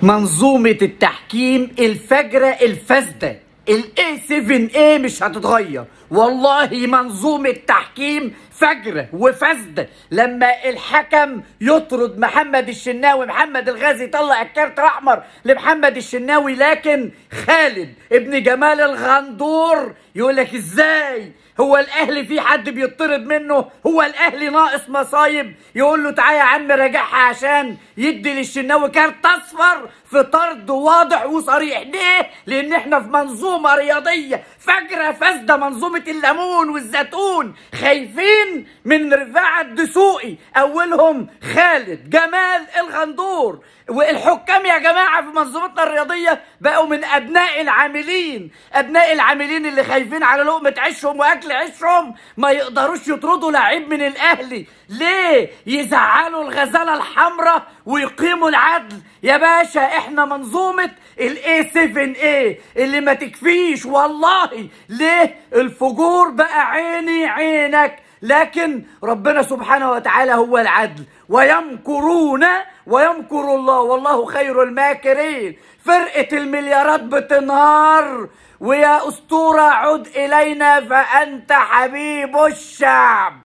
منظومة التحكيم الفجرة الفاسدة الاي 7A مش هتتغير. والله منظومة تحكيم فجرة وفاسدة. لما الحكم يطرد محمد الشناوي، محمد الغازي يطلع الكارت الاحمر لمحمد الشناوي، لكن خالد ابن جمال الغندور يقولك ازاي هو الاهلي في حد بيطرد منه؟ هو الاهلي ناقص مصايب؟ يقول له تعالى يا عم راجعها عشان يدي للشناوي كارت اصفر في طرد واضح وصريح. ليه؟ لان احنا في منظومه رياضيه فجره فاسده، منظومه الليمون والزيتون. خايفين من رفاعة الدسوقي، اولهم خالد جمال الغندور. والحكام يا جماعه في منظومتنا الرياضيه بقوا من ابناء العاملين، ابناء العاملين اللي خايفين على لقمه عيشهم واكل عيشهم، ما يقدروش يطردوا لعيب من الاهلي. ليه؟ يزعلوا الغزاله الحمراء ويقيموا العدل. يا باشا احنا منظومه الاي 7A اللي ما تكفيش والله. ليه؟ الفجور بقى عيني عينك، لكن ربنا سبحانه وتعالى هو العدل. ويمكرون ويمكر الله والله خير الماكرين. فرقة المليارات بتنهار، ويا أسطورة عد إلينا فأنت حبيب الشعب.